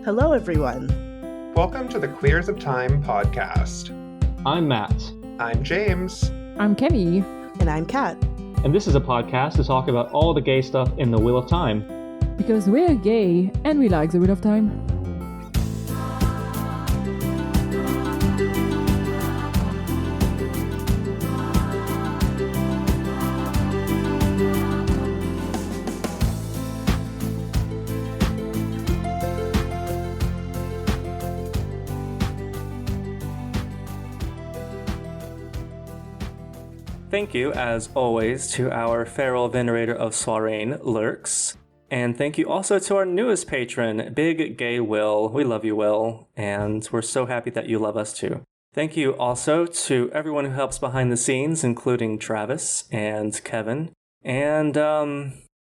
Hello, everyone. Welcome to the Queers of Time podcast. I'm Matt. I'm James. I'm Kenny. And I'm Kat. And this is a podcast to talk about all the gay stuff in the Wheel of Time. Because we're gay and we like the Wheel of Time. Thank you, as always, to our feral venerator of Soirein, Lurks. And thank you also to our newest patron, Big Gay Will. We love you, Will, and we're so happy that you love us too. Thank you also to everyone who helps behind the scenes, including Travis and Kevin, and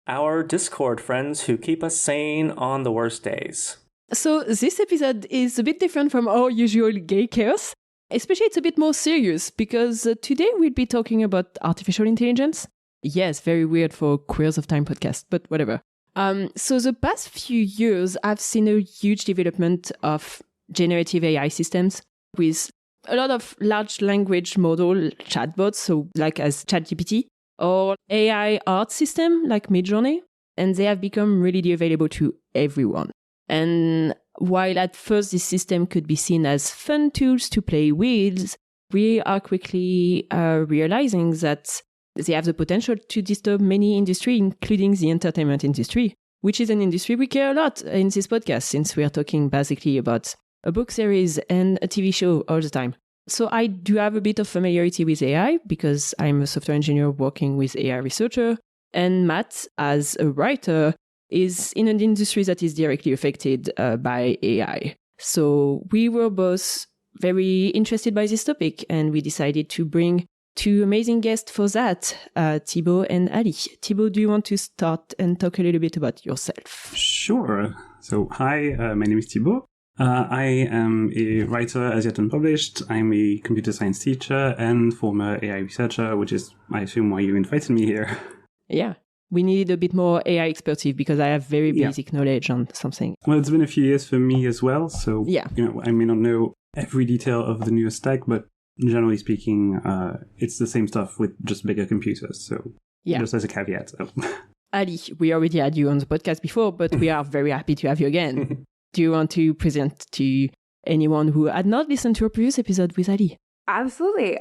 our Discord friends who keep us sane on the worst days. So this episode is a bit different from our usual gay chaos. Especially it's a bit more serious because today we'll be talking about artificial intelligence. Yes, very weird for Queers of Time podcast, but whatever. So the past few years, I've seen a huge development of generative AI systems with a lot of large language model chatbots, so like as ChatGPT, or AI art system like Midjourney, and they have become readily available to everyone. And while at first this system could be seen as fun tools to play with, we are quickly realizing that they have the potential to disturb many industries, including the entertainment industry, which is an industry we care a lot in this podcast, since we are talking basically about a book series and a TV show all the time. So I do have a bit of familiarity with AI because I'm a software engineer working with AI researcher, and Matt, as a writer, is in an industry that is directly affected by AI. So we were both very interested by this topic, and we decided to bring two amazing guests for that, Thibaut and Ali. Thibaut, do you want to start and talk a little bit about yourself? Sure. So, hi, my name is Thibaut. I am a writer as yet unpublished. I'm a computer science teacher and former AI researcher, which is, I assume, why you invited me here. Yeah. We needed a bit more AI expertise because I have very basic knowledge on something. Well, it's been a few years for me as well, so I may not know every detail of the newest stack, but generally speaking, it's the same stuff with just bigger computers. So just as a caveat. So. Ali, we already had you on the podcast before, but we are very happy to have you again. Do you want to present to anyone who had not listened to a previous episode with Ali? Absolutely.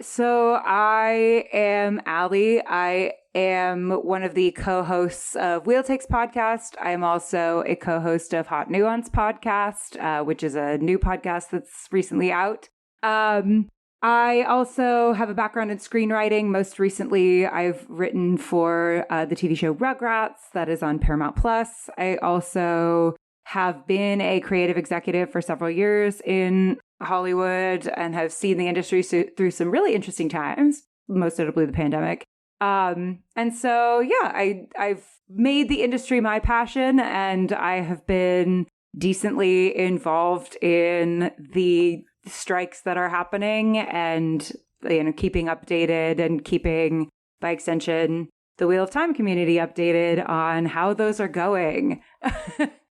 So I am Ali. I am one of the co-hosts of Wheel Takes podcast. I am also a co-host of Hot Nuance podcast, which is a new podcast that's recently out. I also have a background in screenwriting. Most recently, I've written for the TV show Rugrats that is on Paramount Plus. I also have been a creative executive for several years in Hollywood and have seen the industry through some really interesting times, most notably the pandemic. And so, I've made the industry my passion, and I have been decently involved in the strikes that are happening and, keeping updated and keeping, by extension, the Wheel of Time community updated on how those are going.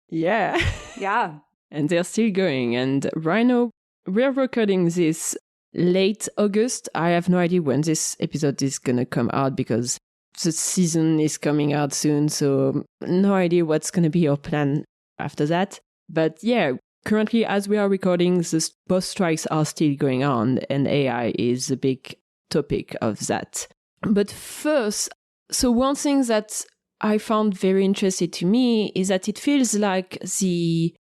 Yeah. Yeah. And they're still going. And right now, we're recording this late August. I have no idea when this episode is going to come out because the season is coming out soon. So no idea what's going to be our plan after that. But yeah, currently as we are recording, both strikes are still going on and AI is a big topic of that. But first, so one thing that I found very interesting to me is that it feels like the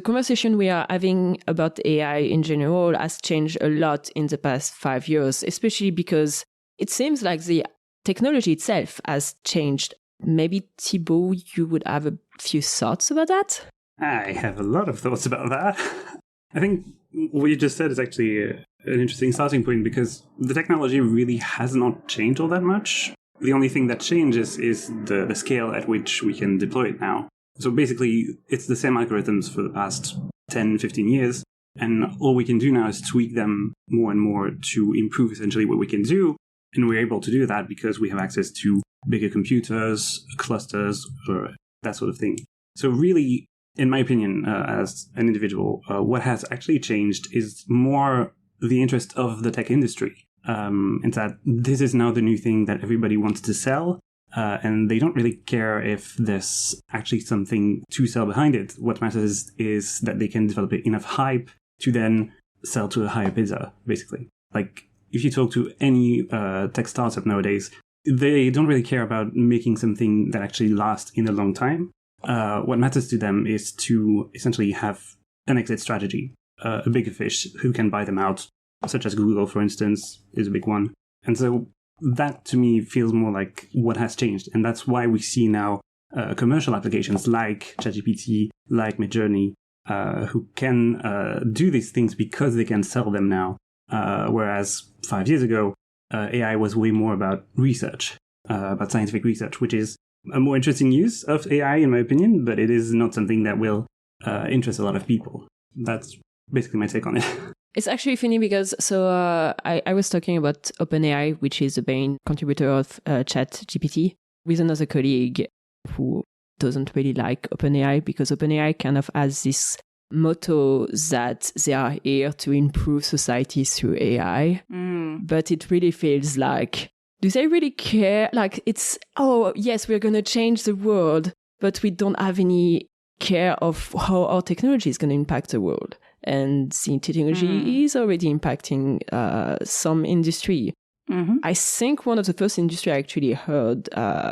conversation we are having about AI in general has changed a lot in the past 5 years, especially because it seems like the technology itself has changed. Maybe, Thibaut, you would have a few thoughts about that? I have a lot of thoughts about that. I think what you just said is actually an interesting starting point because the technology really has not changed all that much. The only thing that changes is the scale at which we can deploy it now. So basically, it's the same algorithms for the past 10, 15 years, and all we can do now is tweak them more and more to improve essentially what we can do, and we're able to do that because we have access to bigger computers, clusters, or that sort of thing. So really, in my opinion, as an individual, what has actually changed is more the interest of the tech industry. And that this is now the new thing that everybody wants to sell, and they don't really care if there's actually something to sell behind it. What matters is that they can develop enough hype to then sell to a higher bidder, basically. Like, if you talk to any tech startup nowadays, they don't really care about making something that actually lasts in a long time. What matters to them is to essentially have an exit strategy, a bigger fish who can buy them out, such as Google, for instance, is a big one. And so that, to me, feels more like what has changed. And that's why we see now commercial applications like ChatGPT, like Midjourney, who can do these things because they can sell them now. Whereas 5 years ago, AI was way more about research, about scientific research, which is a more interesting use of AI, in my opinion, but it is not something that will interest a lot of people. That's basically my take on it. It's actually funny because I was talking about OpenAI, which is the main contributor of ChatGPT, with another colleague who doesn't really like OpenAI because OpenAI kind of has this motto that they are here to improve society through AI. But it really feels like, do they really care? Like it's, oh, yes, we're going to change the world, but we don't have any care of how our technology is going to impact the world. And the technology is already impacting some industry. I think one of the first industry I actually heard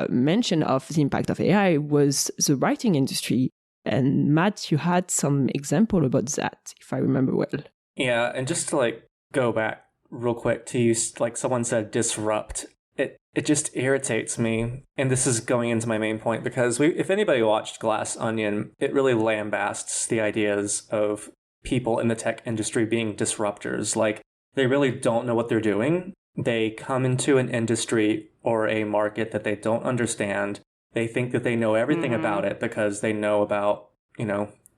mention of the impact of AI was the writing industry. And Matt, you had some example about that, if I remember well. Yeah, and just to like go back real quick to use, like someone said, disrupt. It just irritates me. And this is going into my main point because if anybody watched Glass Onion, it really lambasts the ideas of people in the tech industry being disruptors. Like, they really don't know what they're doing. They come into an industry or a market that they don't understand. They think that they know everything about it because they know about,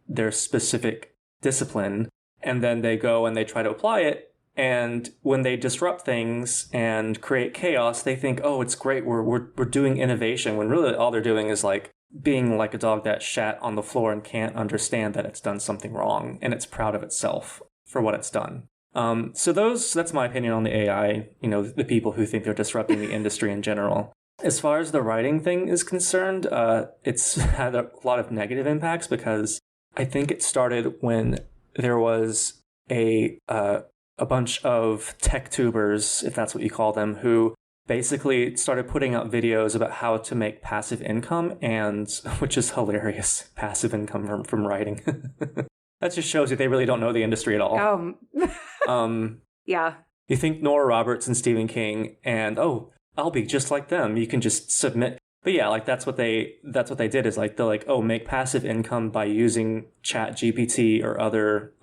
their specific discipline. And then they go and they try to apply it. And when they disrupt things and create chaos, they think, oh, it's great. We're doing innovation, when really all they're doing is like being like a dog that shat on the floor and can't understand that it's done something wrong, and it's proud of itself for what it's done. So that's my opinion on the AI, the people who think they're disrupting the industry in general. As far as the writing thing is concerned, it's had a lot of negative impacts because I think it started when there was a bunch of tech tubers, if that's what you call them, who basically started putting out videos about how to make passive income, and which is hilarious, passive income from writing. That just shows you they really don't know the industry at all. Yeah. You think Nora Roberts and Stephen King, and I'll be just like them. You can just submit. But yeah, like that's what they did, is like they're like, make passive income by using ChatGPT or other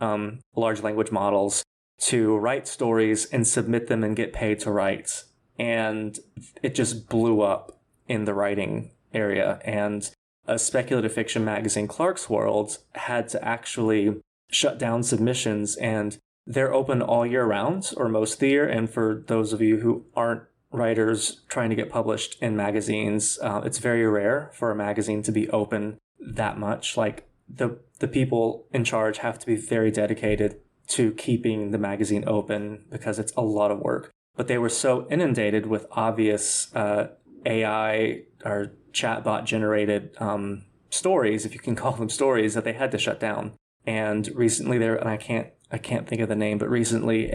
large language models to write stories and submit them and get paid to write. And it just blew up in the writing area. And a speculative fiction magazine, Clarkesworld, had to actually shut down submissions, and they're open all year round, or most of the year. And for those of you who aren't writers trying to get published in magazines, it's very rare for a magazine to be open that much. Like the people in charge have to be very dedicated to keeping the magazine open because it's a lot of work. But they were so inundated with obvious AI or chatbot generated stories, if you can call them stories, that they had to shut down. And recently and I can't think of the name, but recently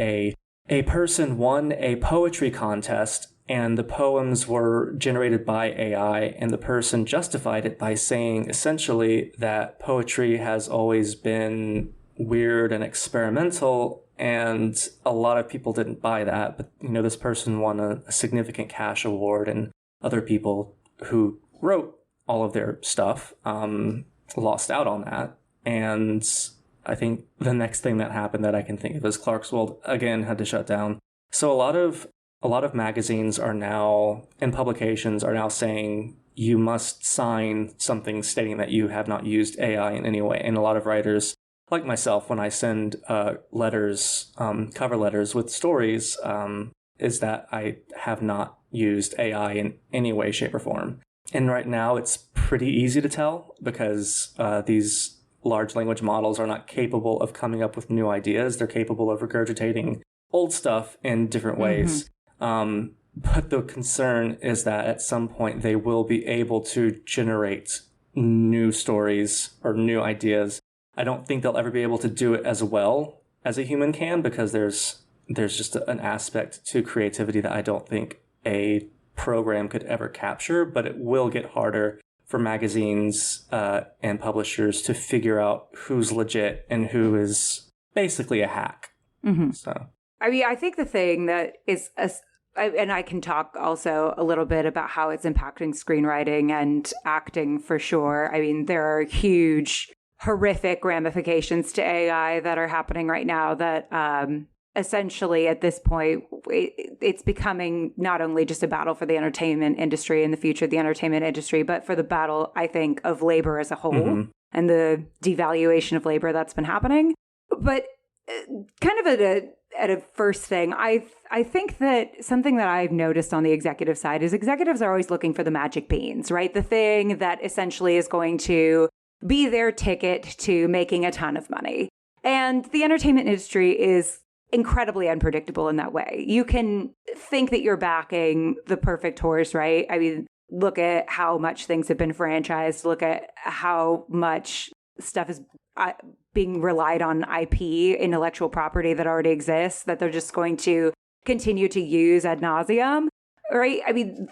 a person won a poetry contest, and the poems were generated by AI, and the person justified it by saying essentially that poetry has always been weird and experimental, and a lot of people didn't buy that. But this person won a significant cash award, and other people who wrote all of their stuff lost out on that. And I think the next thing that happened that I can think of is Clarkesworld again had to shut down. So a lot of magazines are now, and publications are now saying you must sign something stating that you have not used AI in any way. And a lot of writers, like myself, when I send letters, cover letters with stories, is that I have not used AI in any way, shape, or form. And right now it's pretty easy to tell because these large language models are not capable of coming up with new ideas. They're capable of regurgitating old stuff in different ways. But the concern is that at some point they will be able to generate new stories or new ideas. I don't think they'll ever be able to do it as well as a human can, because there's just an aspect to creativity that I don't think a program could ever capture, but it will get harder for magazines and publishers to figure out who's legit and who is basically a hack. So, I mean, I think the thing that is, and I can talk also a little bit about how it's impacting screenwriting and acting for sure. I mean, there are huge, horrific ramifications to AI that are happening right now that essentially at this point, it's becoming not only just a battle for the entertainment industry in the future, the entertainment industry, but for the battle, I think, of labor as a whole and the devaluation of labor that's been happening. But kind of at a first thing, I think that something that I've noticed on the executive side is executives are always looking for the magic beans, right? The thing that essentially is going to be their ticket to making a ton of money. And the entertainment industry is incredibly unpredictable in that way. You can think that you're backing the perfect horse, right? I mean, look at how much things have been franchised. Look at how much stuff is being relied on IP, intellectual property that already exists, that they're just going to continue to use ad nauseum, right? I mean,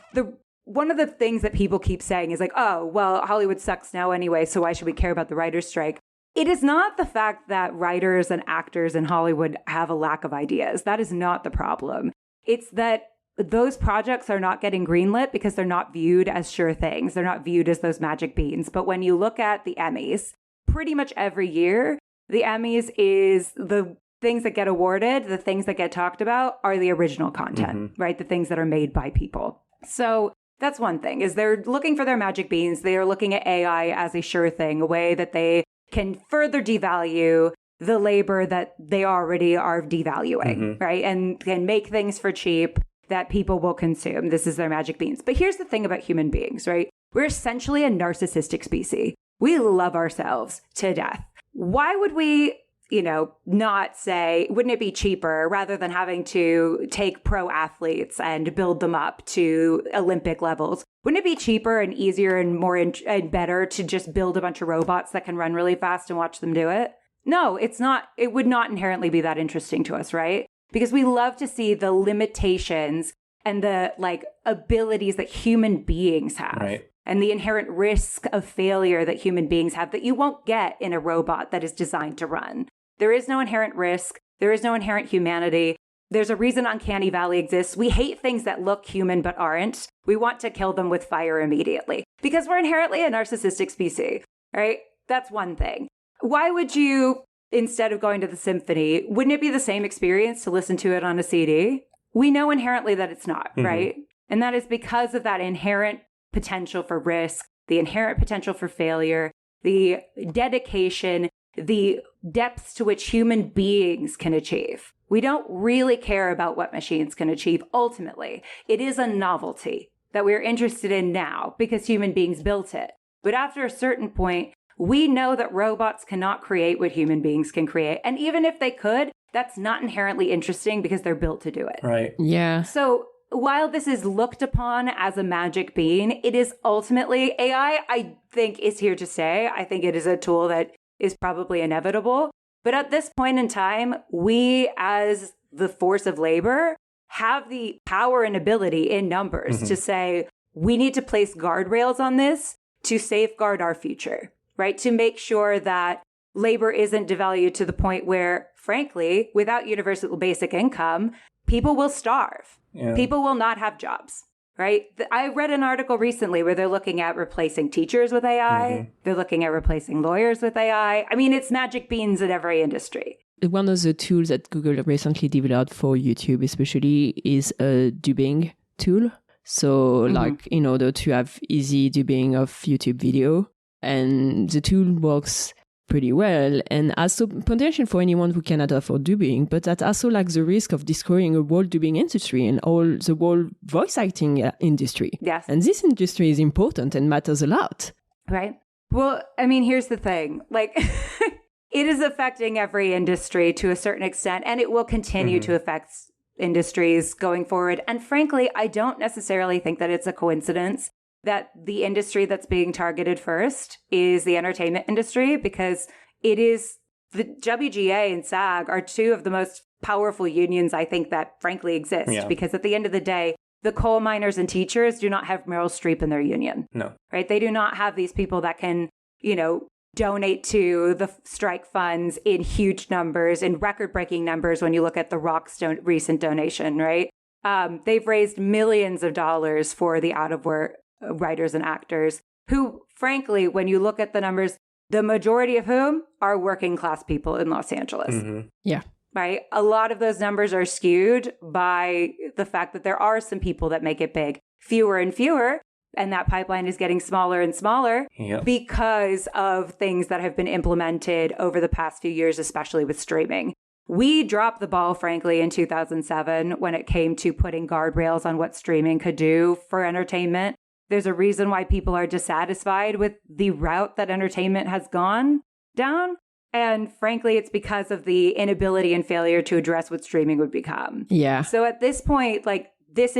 one of the things that people keep saying is like, oh, well, Hollywood sucks now anyway, so why should we care about the writer's strike? It is not the fact that writers and actors in Hollywood have a lack of ideas. That is not the problem. It's that those projects are not getting greenlit because they're not viewed as sure things. They're not viewed as those magic beans. But when you look at the Emmys, pretty much every year, the Emmys is the things that get awarded, the things that get talked about are the original content, right? The things that are made by people. So that's one thing, is they're looking for their magic beans. They are looking at AI as a sure thing, a way that they can further devalue the labor that they already are devaluing, right? And can make things for cheap that people will consume. This is their magic beans. But here's the thing about human beings, right? We're essentially a narcissistic species. We love ourselves to death. Why would we, not say, wouldn't it be cheaper rather than having to take pro athletes and build them up to Olympic levels? Wouldn't it be cheaper and easier and more and better to just build a bunch of robots that can run really fast and watch them do it? No, it's not. It would not inherently be that interesting to us, right? Because we love to see the limitations and the abilities that human beings have. Right. And the inherent risk of failure that human beings have that you won't get in a robot that is designed to run. There is no inherent risk. There is no inherent humanity. There's a reason Uncanny Valley exists. We hate things that look human but aren't. We want to kill them with fire immediately because we're inherently a narcissistic species, right? That's one thing. Why would you, instead of going to the symphony, wouldn't it be the same experience to listen to it on a CD? We know inherently that it's not, right? And that is because of that inherent potential for risk, the inherent potential for failure, the dedication, the depths to which human beings can achieve. We don't really care about what machines can achieve ultimately. It is a novelty that we're interested in now because human beings built it. But after a certain point, we know that robots cannot create what human beings can create. And even if they could, that's not inherently interesting because they're built to do it. Right. Yeah. So while this is looked upon as a magic bean, it is ultimately AI, I think, is here to stay. I think it is a tool that is probably inevitable. But at this point in time, we as the force of labor have the power and ability in numbers to say, we need to place guardrails on this to safeguard our future, right? To make sure that labor isn't devalued to the point where, frankly, without universal basic income, people will starve. Yeah. People will not have jobs, right? I read an article recently where they're looking at replacing teachers with AI. They're looking at replacing lawyers with AI. I mean, it's magic beans in every industry. One of the tools that Google recently developed for YouTube especially is a dubbing tool. So in order to have easy dubbing of YouTube video, and the tool works pretty well and has some potential for anyone who cannot afford dubbing, but that also the risk of destroying a whole dubbing industry and the whole voice acting industry. Yes. And this industry is important and matters a lot. Right. Well, I mean, here's the thing. Like, it is affecting every industry to a certain extent, and it will continue to affect industries going forward. And frankly, I don't necessarily think that it's a coincidence that the industry that's being targeted first is the entertainment industry, because it is the WGA and SAG are two of the most powerful unions I think that frankly exist. Yeah. Because at the end of the day, the coal miners and teachers do not have Meryl Streep in their union. No. Right? They do not have these people that can, donate to the strike funds in huge numbers, in record-breaking numbers when you look at The Rock's recent donation, right? They've raised millions of dollars for the out-of-work writers and actors who, frankly, when you look at the numbers, the majority of whom are working-class people in Los Angeles. Mm-hmm. Yeah. Right? A lot of those numbers are skewed by the fact that there are some people that make it big, fewer and fewer, and that pipeline is getting smaller and smaller because of things that have been implemented over the past few years, especially with streaming. We dropped the ball, frankly, in 2007 when it came to putting guardrails on what streaming could do for entertainment. There's a reason why people are dissatisfied with the route that entertainment has gone down. And frankly, it's because of the inability and failure to address what streaming would become. Yeah. So at this point, like this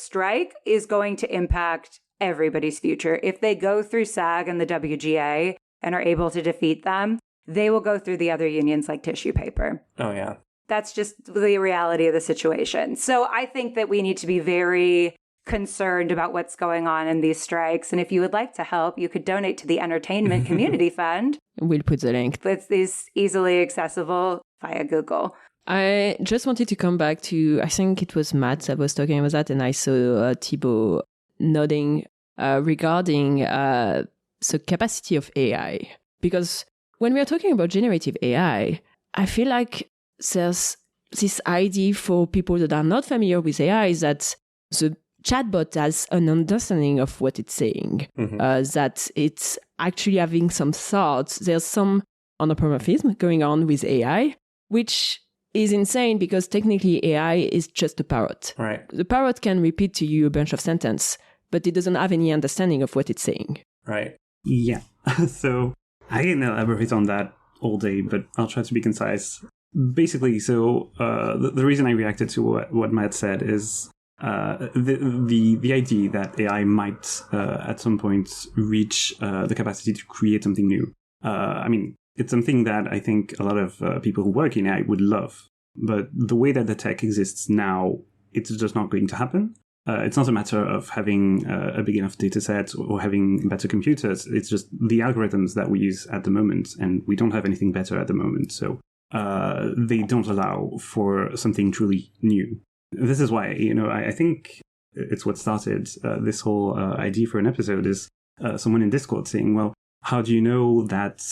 strike is going to impact everybody's future. If they go through SAG and the WGA and are able to defeat them, they will go through the other unions like tissue paper. Oh, yeah. That's just the reality of the situation. So I think that we need to be very concerned about what's going on in these strikes. And if you would like to help, you could donate to the Entertainment Community Fund. We'll put the link. That is easily accessible via Google. I just wanted to come back to, I think it was Matt that was talking about that, and I saw Thibaut nodding regarding the capacity of AI. Because when we are talking about generative AI, I feel like there's this idea for people that are not familiar with AI is that the chatbot has an understanding of what it's saying, that it's actually having some thoughts. There's some anthropomorphism going on with AI, which is insane because technically AI is just a parrot. Right. The parrot can repeat to you a bunch of sentences, but it doesn't have any understanding of what it's saying. Right. Yeah. So I can elaborate on that all day, but I'll try to be concise. Basically, so the reason I reacted to what Matt said is the idea that AI might at some point reach the capacity to create something new. I mean, it's something that I think a lot of people who work in AI would love. But the way that the tech exists now, it's just not going to happen. It's not a matter of having a big enough data set or having better computers. It's just the algorithms that we use at the moment, and we don't have anything better at the moment. So they don't allow for something truly new. This is why, I think it's what started this whole idea for an episode is someone in Discord saying, well, how do you know that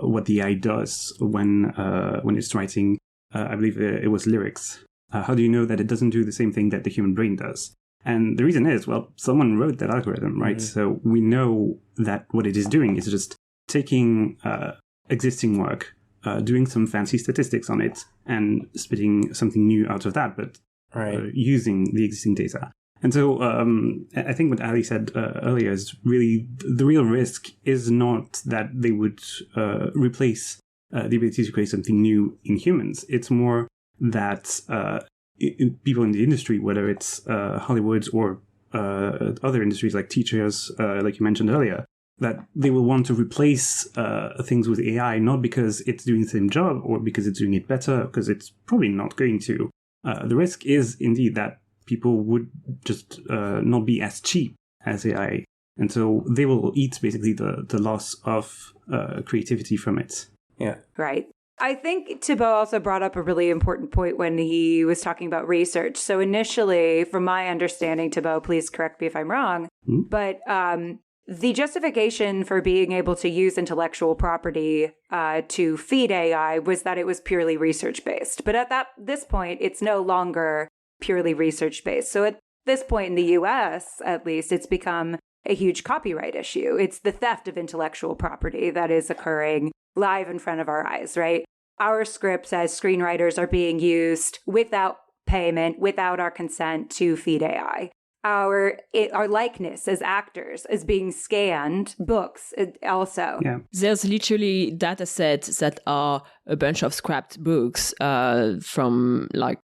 what the AI does when it's writing, I believe it was lyrics? How do you know that it doesn't do the same thing that the human brain does? And the reason is, well, someone wrote that algorithm, right? Mm-hmm. So we know that what it is doing is just taking existing work, doing some fancy statistics on it, and spitting something new out of that, but using the existing data. And so I think what Ali said earlier is really the real risk is not that they would replace the ability to create something new in humans. It's more that people in the industry, whether it's Hollywood or other industries like teachers, like you mentioned earlier, that they will want to replace things with AI, not because it's doing the same job or because it's doing it better, because it's probably not going to. The risk is indeed that people would just not be as cheap as AI. And so they will eat basically the loss of creativity from it. Yeah. Right. I think Thibaut also brought up a really important point when he was talking about research. So initially, from my understanding, Thibaut, please correct me if I'm wrong, but the justification for being able to use intellectual property to feed AI was that it was purely research-based. But at this point, it's no longer purely research-based. So at this point in the US, at least, it's become a huge copyright issue. It's the theft of intellectual property that is occurring live in front of our eyes, right? Our scripts as screenwriters are being used without payment, without our consent to feed AI. our likeness as actors is being scanned. Books also. Yeah. There's literally data sets that are a bunch of scrapped books from like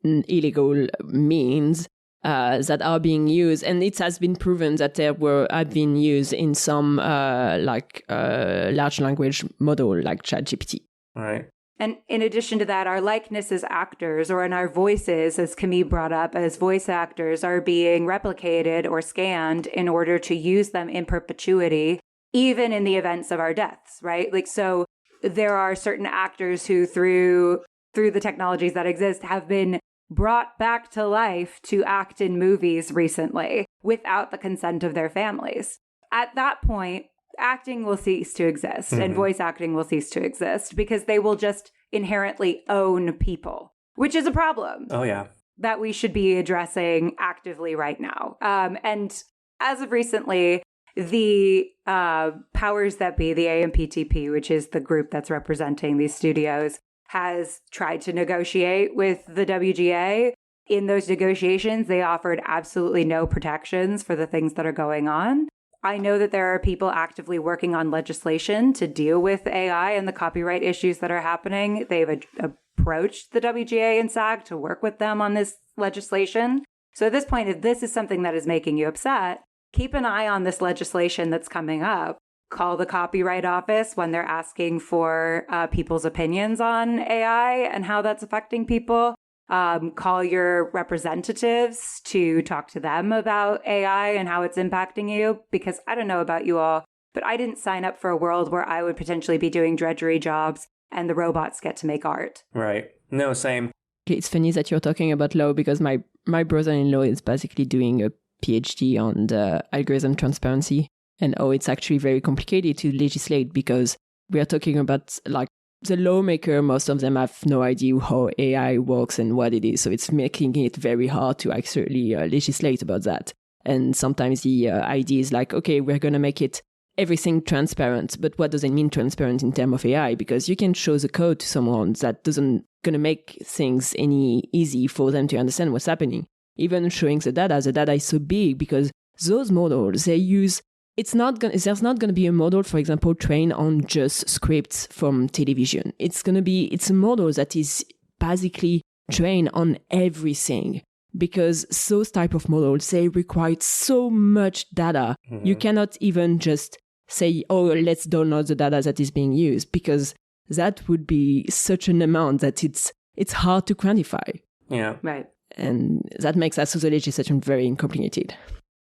illegal means that are being used, and it has been proven that have been used in some large language model like ChatGPT. Right. And in addition to that, our likeness as actors, or in our voices, as Camille brought up, as voice actors, are being replicated or scanned in order to use them in perpetuity, even in the events of our deaths, right? Like, so there are certain actors who, through the technologies that exist, have been brought back to life to act in movies recently without the consent of their families. At that point, acting will cease to exist and voice acting will cease to exist because they will just inherently own people, which is a problem. Oh, yeah. That we should be addressing actively right now. And as of recently, the powers that be, the AMPTP, which is the group that's representing these studios, has tried to negotiate with the WGA. In those negotiations, they offered absolutely no protections for the things that are going on. I know that there are people actively working on legislation to deal with AI and the copyright issues that are happening. They've approached the WGA and SAG to work with them on this legislation. So at this point, if this is something that is making you upset, keep an eye on this legislation that's coming up. Call the Copyright Office when they're asking for people's opinions on AI and how that's affecting people. Call your representatives to talk to them about AI and how it's impacting you. Because I don't know about you all, but I didn't sign up for a world where I would potentially be doing drudgery jobs and the robots get to make art. Right. No, same. It's funny that you're talking about law because my brother-in-law is basically doing a PhD on the algorithm transparency and it's actually very complicated to legislate because we are talking about like the lawmaker, most of them have no idea how AI works and what it is. So it's making it very hard to actually legislate about that. And sometimes the idea is like, okay, we're going to make it everything transparent. But what does it mean transparent in terms of AI? Because you can show the code to someone that doesn't going to make things any easy for them to understand what's happening. Even showing the data is so big because those models, they use there's not going to be a model, for example, trained on just scripts from television. It's a model that is basically trained on everything because those type of models, they require so much data. Mm-hmm. You cannot even just say, oh, let's download the data that is being used because that would be such an amount that it's hard to quantify. Yeah. Right. And that makes the legislation very complicated.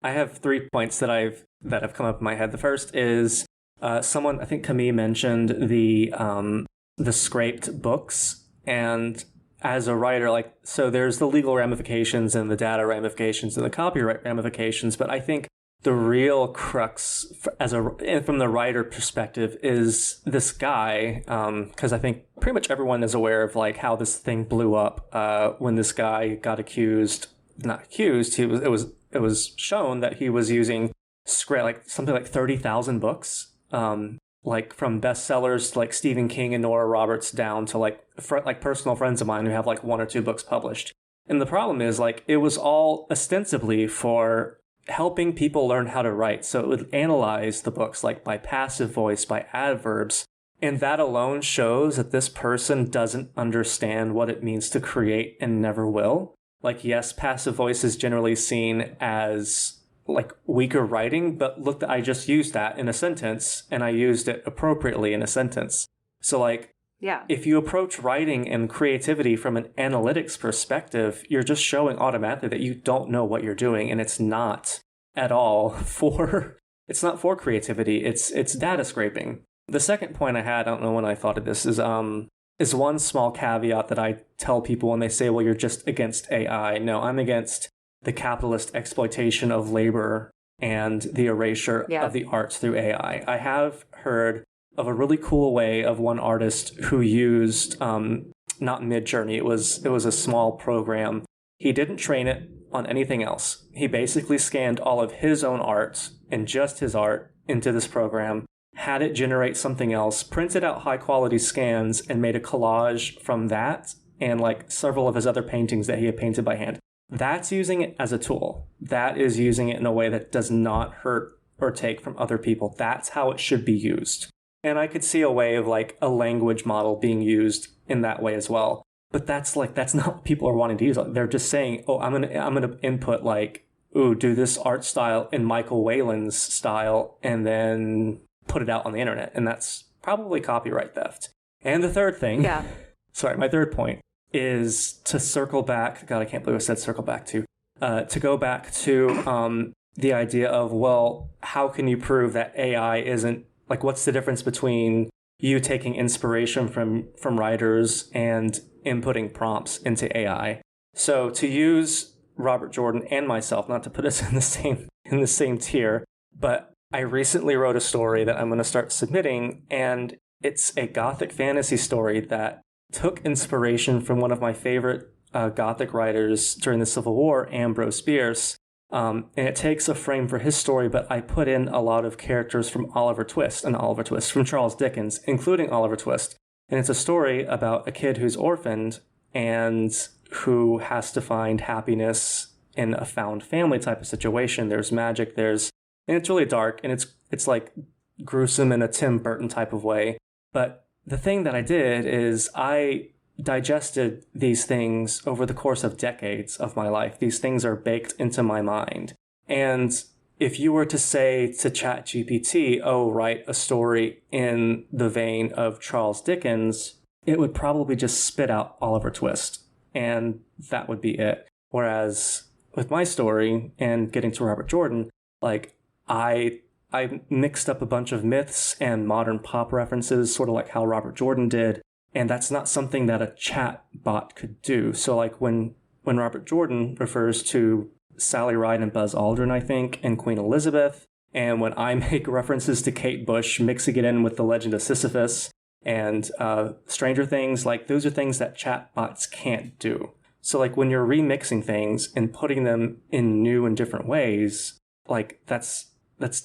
I have 3 points that have come up in my head. The first is someone, I think Camille mentioned the scraped books, and as a writer, like, so there's the legal ramifications and the data ramifications and the copyright ramifications, but I think the real crux from the writer perspective is this guy, because I think pretty much everyone is aware of like how this thing blew up when this guy got not accused, it was shown that he was using like something like 30,000 books, like from bestsellers like Stephen King and Nora Roberts down to like personal friends of mine who have like 1 or 2 books published. And the problem is like it was all ostensibly for helping people learn how to write. So it would analyze the books like by passive voice, by adverbs. And that alone shows that this person doesn't understand what it means to create and never will. Like, yes, passive voice is generally seen as like weaker writing, but look, I just used that in a sentence and I used it appropriately in a sentence. So like, yeah, if you approach writing and creativity from an analytics perspective, you're just showing automatically that you don't know what you're doing, and it's not at all for creativity. It's data scraping. The second point I had, I don't know when I thought of this, is one small caveat that I tell people when they say, well, you're just against AI. No, I'm against the capitalist exploitation of labor and the erasure of the arts through AI. I have heard of a really cool way of one artist who used, not Midjourney, it was a small program. He didn't train it on anything else. He basically scanned all of his own art and just his art into this program, had it generate something else, printed out high quality scans, and made a collage from that and like several of his other paintings that he had painted by hand. that's using it as a tool. That is using it in a way that does not hurt or take from other people. That's how it should be used. And I could see a way of like a language model being used in that way as well. But that's not what people are wanting to use. They're just saying, oh, I'm gonna input like, ooh, do this art style in Michael Whalen's style and then put it out on the internet. And that's probably copyright theft. And the third thing, my third point is to circle back. God, I can't believe I said circle back to go back to the idea of, well, how can you prove that AI isn't, like, what's the difference between you taking inspiration from writers and inputting prompts into AI? So to use Robert Jordan and myself, not to put us in the same tier, but I recently wrote a story that I'm going to start submitting, and it's a Gothic fantasy story that took inspiration from one of my favorite Gothic writers during the Civil War, Ambrose Bierce. And it takes a frame for his story, but I put in a lot of characters from Oliver Twist, from Charles Dickens, including Oliver Twist. And it's a story about a kid who's orphaned and who has to find happiness in a found family type of situation. There's magic, and it's really dark, and it's like gruesome in a Tim Burton type of way. But the thing that I did is I digested these things over the course of decades of my life. These things are baked into my mind. And if you were to say to ChatGPT, oh, write a story in the vein of Charles Dickens, it would probably just spit out Oliver Twist. And that would be it. Whereas with my story and getting to Robert Jordan, like I mixed up a bunch of myths and modern pop references, sort of like how Robert Jordan did. And that's not something that a chat bot could do. So like when Robert Jordan refers to Sally Ride and Buzz Aldrin, I think, and Queen Elizabeth, and when I make references to Kate Bush, mixing it in with The Legend of Sisyphus and Stranger Things, like those are things that chat bots can't do. So like when you're remixing things and putting them in new and different ways, like that's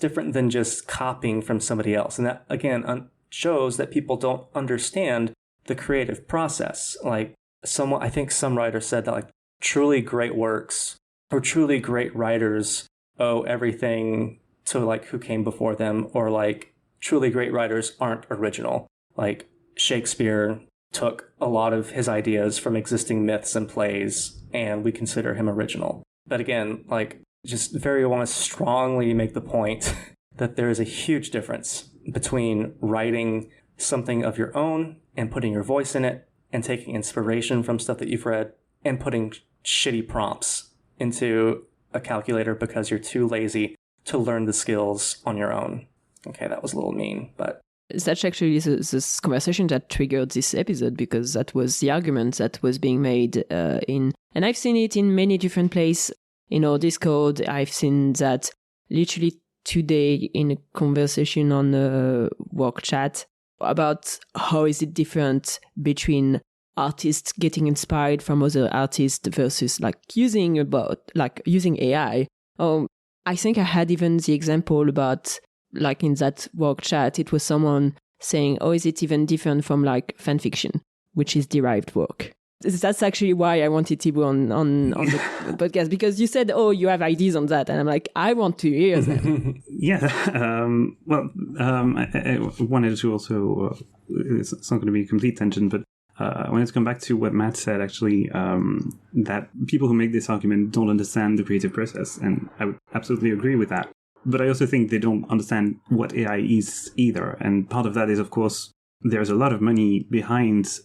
different than just copying from somebody else. And that, again, shows that people don't understand the creative process. Like I think some writer said that like truly great works or truly great writers owe everything to like who came before them, or like truly great writers aren't original. Like Shakespeare took a lot of his ideas from existing myths and plays, and we consider him original. But again, like just very want to strongly make the point that there is a huge difference between writing something of your own and putting your voice in it and taking inspiration from stuff that you've read and putting shitty prompts into a calculator because you're too lazy to learn the skills on your own. Okay, that was a little mean, but... That's actually this conversation that triggered this episode, because that was the argument that was being made and I've seen it in many different places. In our Discord, I've seen that literally today in a conversation on a work chat about how is it different between artists getting inspired from other artists versus like using AI. I think I had even the example about like in that work chat, it was someone saying, oh, is it even different from like fan fiction, which is derived work? That's actually why I wanted Thibaut on the podcast, because you said, oh, you have ideas on that. And I'm like, I want to hear them. Yeah. I wanted to also, it's not going to be a complete tangent, but I wanted to come back to what Matt said, actually, that people who make this argument don't understand the creative process. And I would absolutely agree with that. But I also think they don't understand what AI is either. And part of that is, of course, there's a lot of money behind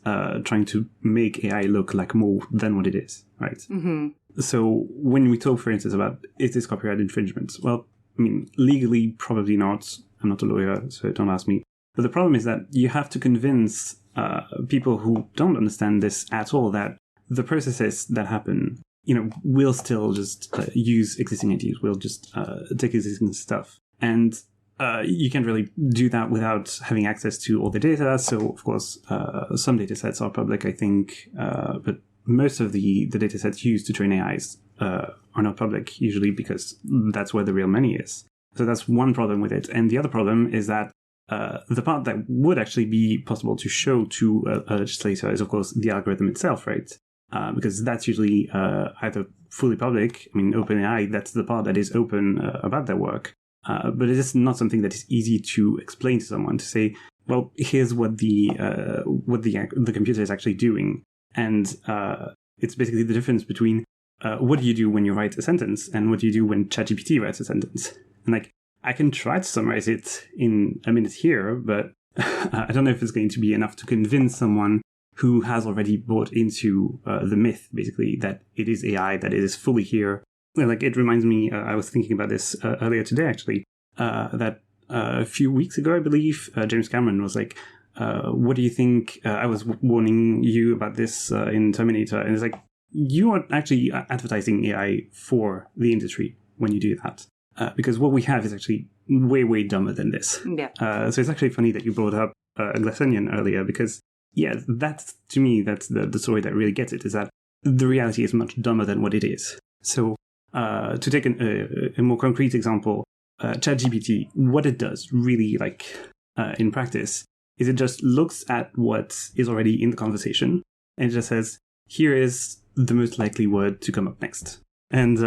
trying to make AI look like more than what it is, right? Mm-hmm. So when we talk, for instance, about is this copyright infringement? Well, I mean, legally, probably not. I'm not a lawyer, so don't ask me. But the problem is that you have to convince people who don't understand this at all that the processes that happen, will still just use existing ideas. We'll just take existing stuff. And you can't really do that without having access to all the data. So, of course, some data sets are public, I think, but most of the data sets used to train AIs are not public, usually because that's where the real money is. So that's one problem with it. And the other problem is that the part that would actually be possible to show to a legislator is, of course, the algorithm itself, right? because that's usually either fully public. I mean, OpenAI, that's the part that is open about their work. But it is not something that is easy to explain to someone, to say, well, here's what the computer is actually doing. And it's basically the difference between what do you do when you write a sentence and what do you do when ChatGPT writes a sentence. And like, I can try to summarize it in a minute here, but I don't know if it's going to be enough to convince someone who has already bought into the myth, basically, that it is AI, that it is fully here. Like, it reminds me, I was thinking about this earlier today, actually, that a few weeks ago, I believe, James Cameron was like, what do you think? I was warning you about this in Terminator. And it's like, you are actually advertising AI for the industry when you do that. Because what we have is actually way, way dumber than this. Yeah. So it's actually funny that you brought up Glassonian earlier, because, yeah, that's, to me, that's the story that really gets it, is that the reality is much dumber than what it is. So to take a more concrete example, ChatGPT, what it does really, like, in practice, is it just looks at what is already in the conversation, and it just says, here is the most likely word to come up next. And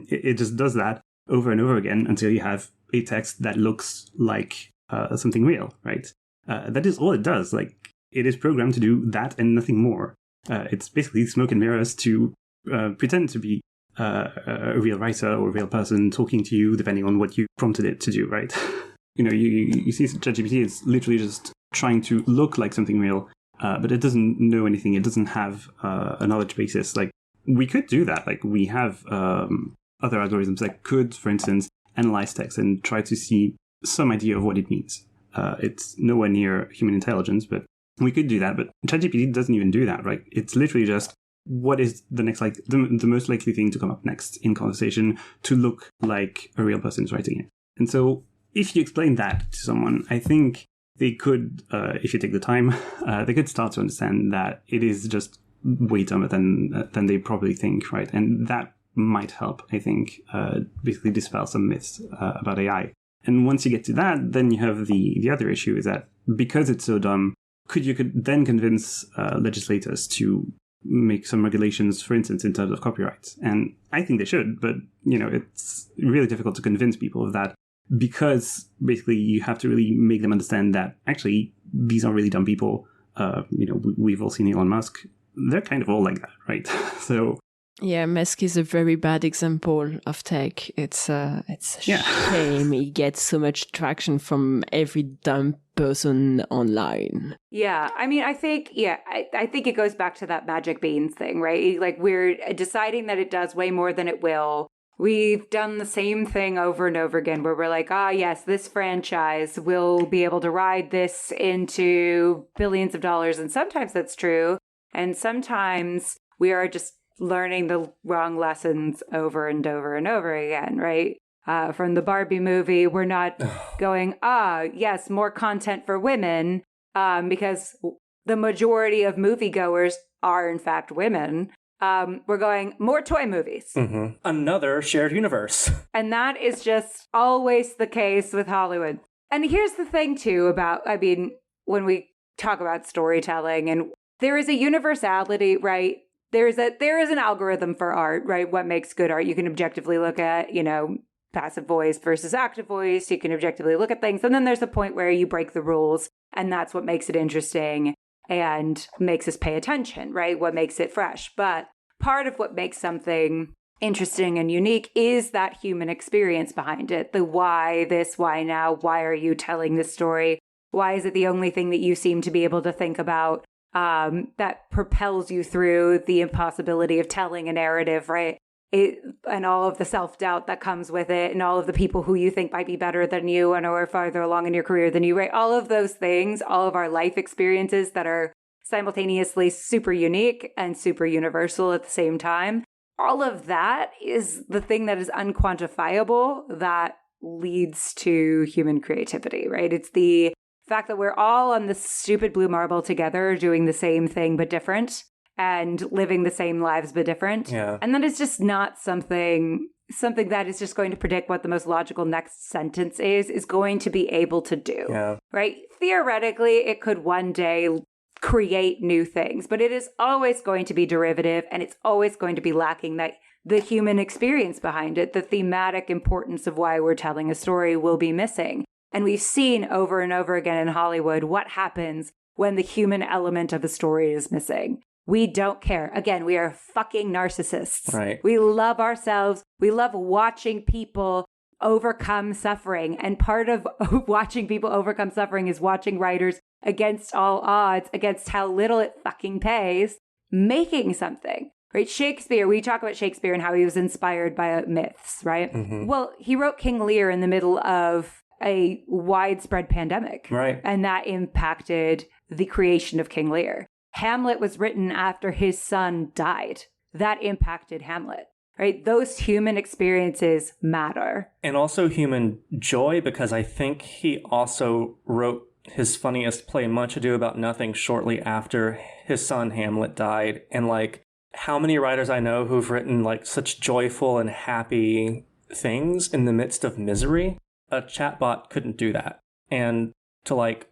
it just does that over and over again until you have a text that looks like something real, right? That is all it does. Like, it is programmed to do that and nothing more. It's basically smoke and mirrors to pretend to be a real writer or a real person talking to you, depending on what you prompted it to do, right? You see ChatGPT is literally just trying to look like something real, but it doesn't know anything. It doesn't have a knowledge basis. Like, we could do that. Like, we have other algorithms that could, for instance, analyze text and try to see some idea of what it means. It's nowhere near human intelligence, but we could do that. But ChatGPT doesn't even do that, right? It's literally just, what is the next, like, the most likely thing to come up next in conversation to look like a real person is writing it. And so if you explain that to someone, I think they could, if you take the time, they could start to understand that it is just way dumber than they probably think, right? And that might help, I think, basically dispel some myths about AI. And once you get to that, then you have the other issue, is that because it's so dumb, could then convince legislators to make some regulations, for instance, in terms of copyright? And I think they should, but, it's really difficult to convince people of that, because basically you have to really make them understand that actually these are really dumb people. We've all seen Elon Musk. They're kind of all like that, right? So yeah, Musk is a very bad example of tech. It's a shame he gets so much traction from every dumb person online. Yeah, I mean, I think it goes back to that magic beans thing, right? Like, we're deciding that it does way more than it will. We've done the same thing over and over again, where we're like, yes, this franchise will be able to ride this into billions of dollars. And sometimes that's true. And sometimes we are just learning the wrong lessons over and over and over again, right? From the Barbie movie, we're not going, yes, more content for women, because the majority of moviegoers are, in fact, women. We're going, more toy movies. Mm-hmm. Another shared universe. And that is just always the case with Hollywood. And here's the thing, too, when we talk about storytelling, and there is a universality, right? There is an algorithm for art, right? What makes good art? You can objectively look at, passive voice versus active voice. You can objectively look at things. And then there's a point where you break the rules, and that's what makes it interesting and makes us pay attention, right? What makes it fresh. But part of what makes something interesting and unique is that human experience behind it. The why this, why now, why are you telling this story? Why is it the only thing that you seem to be able to think about that propels you through the impossibility of telling a narrative, right? And all of the self-doubt that comes with it, and all of the people who you think might be better than you and are farther along in your career than you, right? All of those things, all of our life experiences that are simultaneously super unique and super universal at the same time. All of that is the thing that is unquantifiable that leads to human creativity, right? It's the fact that we're all on this stupid blue marble together, doing the same thing but different, and living the same lives but different. Yeah. And that is just not something that is just going to predict what the most logical next sentence is going to be able to do. Yeah. Right? Theoretically, it could one day create new things, but it is always going to be derivative, and it's always going to be lacking that the human experience behind it. The thematic importance of why we're telling a story will be missing. And we've seen over and over again in Hollywood what happens when the human element of a story is missing. We don't care. Again, we are fucking narcissists. Right. We love ourselves. We love watching people overcome suffering. And part of watching people overcome suffering is watching writers against all odds, against how little it fucking pays, making something. Right? Shakespeare, we talk about Shakespeare and how he was inspired by myths, right? Mm-hmm. Well, he wrote King Lear in the middle of a widespread pandemic. Right. And that impacted the creation of King Lear. Hamlet was written after his son died. That impacted Hamlet, right? Those human experiences matter. And also human joy, because I think he also wrote his funniest play, Much Ado About Nothing, shortly after his son Hamlet died. And like, how many writers I know who've written like such joyful and happy things in the midst of misery? A chatbot couldn't do that. And to like,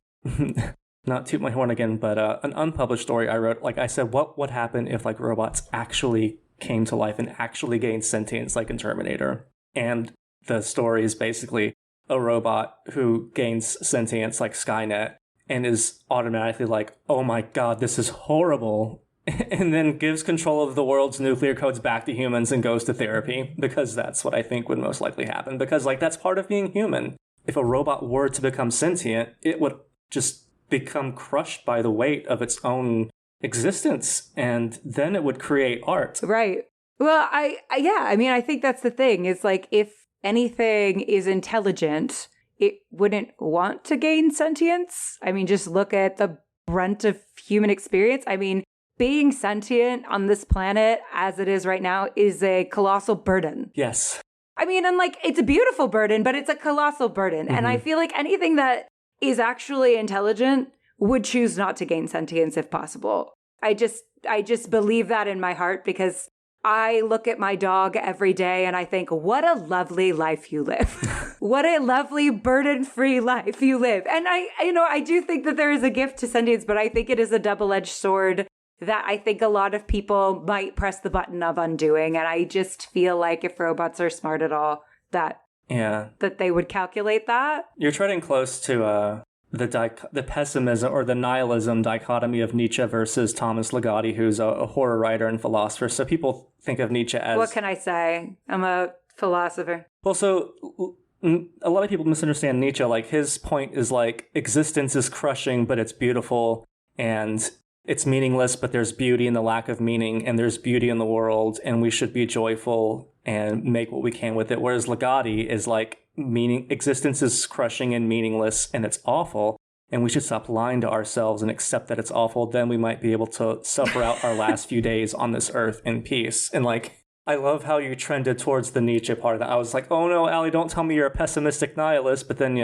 not toot my horn again, but an unpublished story I wrote, like I said, what would happen if like robots actually came to life and actually gained sentience like in Terminator? And the story is basically a robot who gains sentience like Skynet and is automatically like, oh my God, this is horrible. And then gives control of the world's nuclear codes back to humans and goes to therapy, because that's what I think would most likely happen. Because like that's part of being human. If a robot were to become sentient, it would just become crushed by the weight of its own existence, and then it would create art. Right. Well, I think that's the thing. Is like, if anything is intelligent, it wouldn't want to gain sentience. I mean, just look at the brunt of human experience. I mean, being sentient on this planet as it is right now is a colossal burden. Yes. I mean, and like, it's a beautiful burden, but it's a colossal burden. Mm-hmm. And I feel like anything that is actually intelligent would choose not to gain sentience if possible. I just believe that in my heart, because I look at my dog every day and I think, what a lovely life you live. What a lovely burden-free life you live. And I do think that there is a gift to sentience, but I think it is a double-edged sword that I think a lot of people might press the button of undoing. And I just feel like if robots are smart at all, that they would calculate that. You're treading close to the pessimism or the nihilism dichotomy of Nietzsche versus Thomas Ligotti, who's a horror writer and philosopher. So people think of Nietzsche as... What can I say? I'm a philosopher. Well, so a lot of people misunderstand Nietzsche. Like, his point is like, existence is crushing, but it's beautiful, and it's meaningless, but there's beauty in the lack of meaning, and there's beauty in the world, and we should be joyful and make what we can with it. Whereas Ligotti is like, existence is crushing and meaningless, and it's awful, and we should stop lying to ourselves and accept that it's awful. Then we might be able to suffer out our last few days on this earth in peace. And like, I love how you trended towards the Nietzsche part of that. I was like, oh no, Allie, don't tell me you're a pessimistic nihilist, but then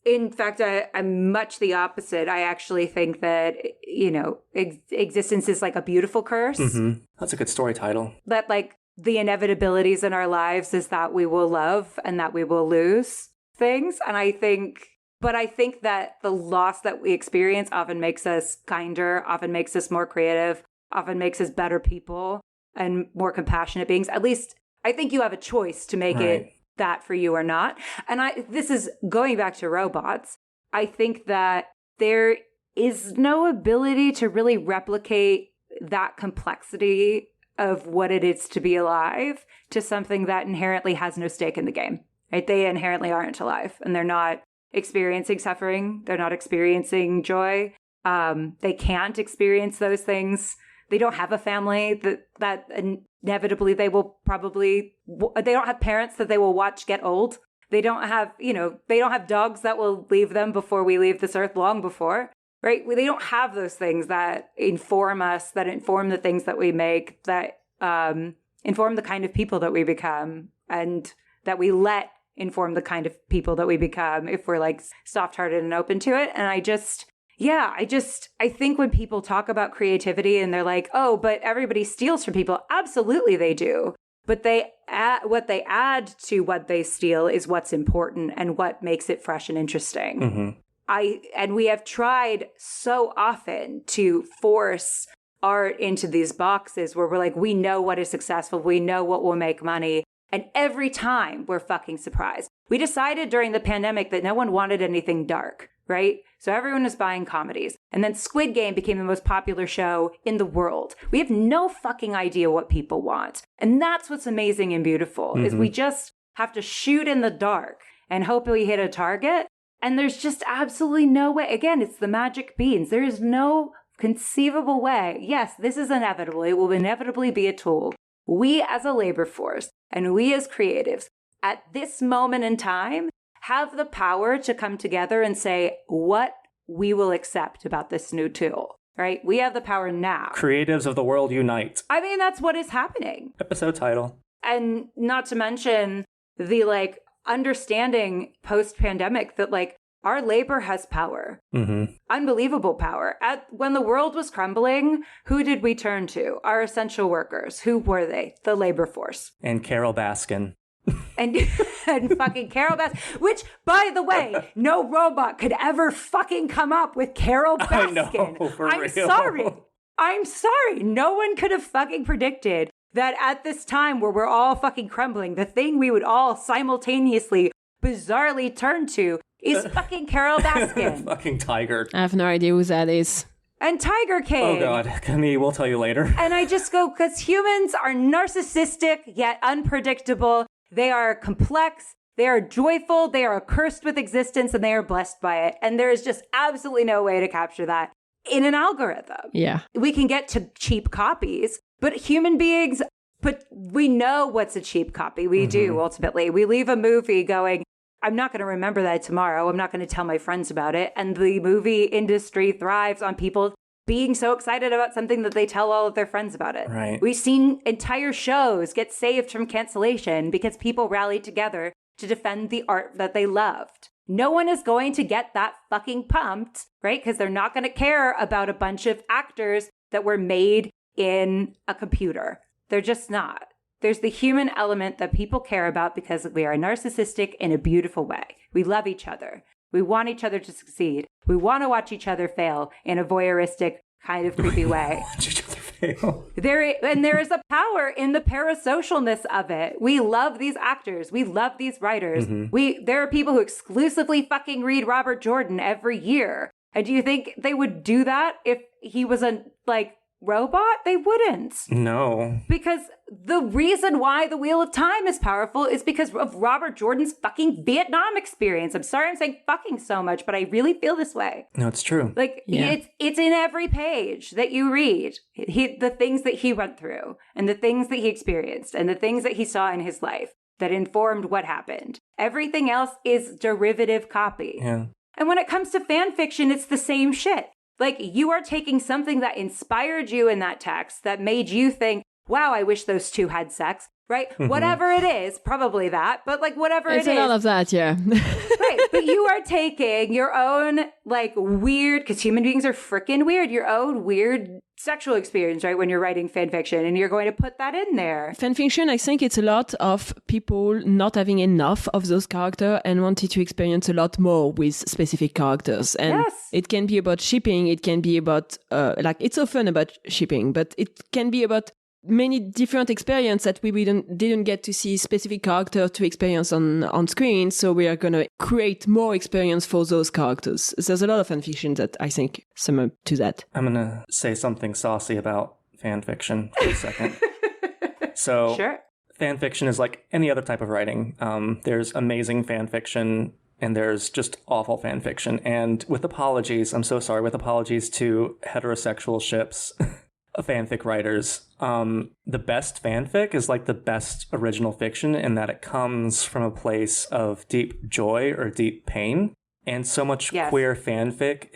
In fact, I'm much the opposite. I actually think that, existence is like a beautiful curse. Mm-hmm. That's a good story title. That like the inevitabilities in our lives is that we will love and that we will lose things. And I think that the loss that we experience often makes us kinder, often makes us more creative, often makes us better people and more compassionate beings. At least I think you have a choice to make it that for you or not. And this is going back to robots. I think that there is no ability to really replicate that complexity of what it is to be alive to something that inherently has no stake in the game, right? They inherently aren't alive, and they're not experiencing suffering. They're not experiencing joy. They can't experience those things. They don't have a family that inevitably they don't have parents that they will watch get old. They don't have, they don't have dogs that will leave them before we leave this earth, long before, right? They don't have those things that inform us, that inform the things that we make, that inform the kind of people that we become, and that we let inform the kind of people that we become if we're like soft-hearted and open to it. And I think when people talk about creativity and they're like, oh, but everybody steals from people. Absolutely they do. But what they add to what they steal is what's important and what makes it fresh and interesting. Mm-hmm. we have tried so often to force art into these boxes where we're like, we know what is successful, we know what will make money. And every time we're fucking surprised. We decided during the pandemic that no one wanted anything dark, right? So everyone was buying comedies. And then Squid Game became the most popular show in the world. We have no fucking idea what people want. And that's what's amazing and beautiful, is we just have to shoot in the dark and hope we hit a target. And there's just absolutely no way. Again, it's the magic beans. There is no conceivable way. Yes, this is inevitable. It will inevitably be a tool. We as a labor force and we as creatives at this moment in time have the power to come together and say what we will accept about this new tool, right? We have the power now. Creatives of the world unite. I mean, that's what is happening. Episode title. And not to mention the understanding post-pandemic that our labor has power. Unbelievable power. When the world was crumbling, who did we turn to? Our essential workers. Who were they? The labor force. And Carol Baskin. And fucking Carol Baskin, which, by the way, no robot could ever fucking come up with Carol Baskin. I know, for I'm real. I'm sorry. No one could have fucking predicted that at this time where we're all fucking crumbling, the thing we would all simultaneously, bizarrely turn to is fucking Carol Baskin. Fucking Tiger. I have no idea who that is. And Tiger King. Oh God, Camille, we'll tell you later. And I just go, because humans are narcissistic yet unpredictable. They are complex, they are joyful, they are cursed with existence, and they are blessed by it. And there is just absolutely no way to capture that in an algorithm. Yeah. We can get to cheap copies, but human beings, but we know what's a cheap copy. We do, ultimately. We leave a movie going, I'm not going to remember that tomorrow. I'm not going to tell my friends about it. And the movie industry thrives on people being so excited about something that they tell all of their friends about it. Right. We've seen entire shows get saved from cancellation because people rallied together to defend the art that they loved. No one is going to get that fucking pumped, right? Because they're not going to care about a bunch of actors that were made in a computer. They're just not. There's the human element that people care about because we are narcissistic in a beautiful way. We love each other. We want each other to succeed. We want to watch each other fail in a voyeuristic kind of creepy way. Watch each other fail. There is a power in the parasocialness of it. We love these actors. We love these writers. There are people who exclusively fucking read Robert Jordan every year. And do you think they would do that if he was a robot? They wouldn't. No. Because the reason why the Wheel of Time is powerful is because of Robert Jordan's fucking Vietnam experience. I'm sorry I'm saying fucking so much, but I really feel this way. No, it's true. It's in every page that you read. The things that he went through and the things that he experienced and the things that he saw in his life that informed what happened. Everything else is derivative copy. Yeah. And when it comes to fan fiction, it's the same shit. You are taking something that inspired you in that text that made you think, wow, I wish those two had sex, right? Whatever it is, probably that, but whatever It's it a is. lot of that, yeah. Right, but you are taking your own weird, because human beings are freaking weird, your own weird sexual experience, right? When you're writing fan fiction and you're going to put that in there. Fan fiction, I think it's a lot of people not having enough of those characters and wanting to experience a lot more with specific characters. And it can be about shipping, it can be about, it's often about shipping, but it can be about many different experiences that we didn't get to see specific character to experience on screen. So we are going to create more experience for those characters. There's a lot of fan fiction that I think sum up to that. I'm going to say something saucy about fan fiction for a second. So Sure. Fan fiction is like any other type of writing. There's amazing fan fiction and there's just awful fan fiction. And with apologies, I'm so sorry, with apologies to heterosexual ships, fanfic writers, the best fanfic is the best original fiction in that it comes from a place of deep joy or deep pain. And so much queer fanfic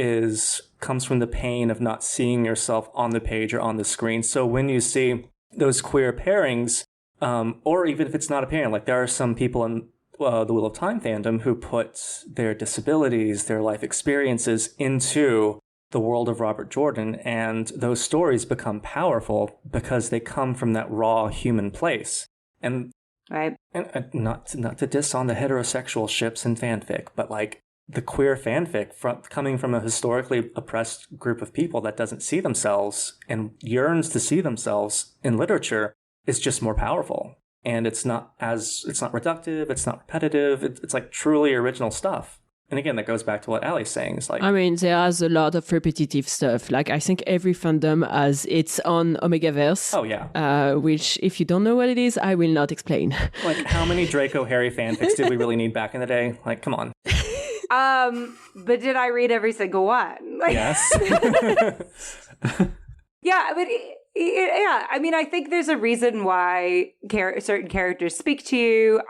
comes from the pain of not seeing yourself on the page or on the screen. So when you see those queer pairings, or even if it's not a pairing, there are some people in the Wheel of Time fandom who put their disabilities, their life experiences into the world of Robert Jordan, and those stories become powerful because they come from that raw human place. And right, and not to diss on the heterosexual ships in fanfic, but the queer fanfic coming from a historically oppressed group of people that doesn't see themselves and yearns to see themselves in literature is just more powerful. And it's not reductive, it's not repetitive, it's like truly original stuff. And again, that goes back to what Ali's saying. It's like, I mean, there's a lot of repetitive stuff. Like, I think every fandom has its own Omegaverse. oh yeah. Which, if you don't know what it is, I will not explain. Like, how many Draco Harry fanfics did we really need back in the day? Like, come on. But did I read every single one? Like, Yes. yeah, but yeah, I mean, I think there's a reason why certain characters speak to you.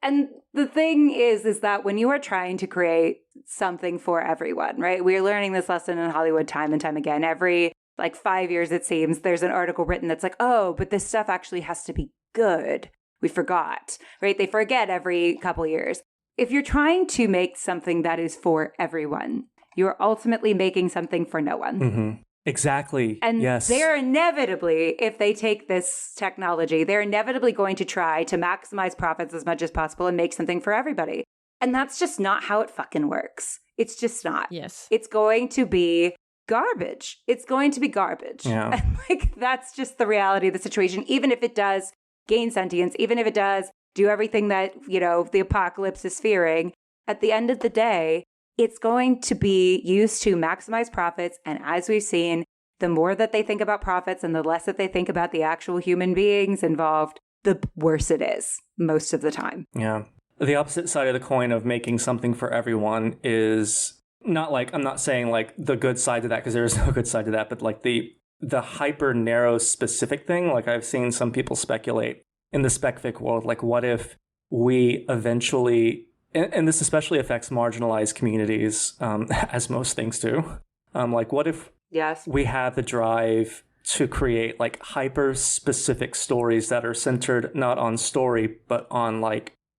And the thing is that when you are trying to create something for everyone, right? We're learning this lesson in Hollywood time and time again. Every 5 years, it seems, there's an article written that's like, oh, but this stuff actually has to be good. We forgot, right? They forget every couple years. If you're trying to make something that is for everyone, you're ultimately making something for no one. Mm-hmm. Exactly. And yes. they're inevitably, if they take this technology, they're inevitably going to try to maximize profits as much as possible and make something for everybody. And that's just not how it fucking works. It's just not. Yes. It's going to be garbage. It's going to be garbage. Yeah. And that's just the reality of the situation. Even if it does gain sentience, even if it does do everything that, the apocalypse is fearing, at the end of the day, it's going to be used to maximize profits. And as we've seen, the more that they think about profits and the less that they think about the actual human beings involved, the worse it is most of the time. Yeah. The opposite side of the coin of making something for everyone is not I'm not saying the good side to that, because there is no good side to that, but the hyper narrow specific thing. I've seen some people speculate in the specfic world, what if we eventually, and this especially affects marginalized communities, as most things do. What if Yes. we have the drive to create hyper specific stories that are centered not on story, but on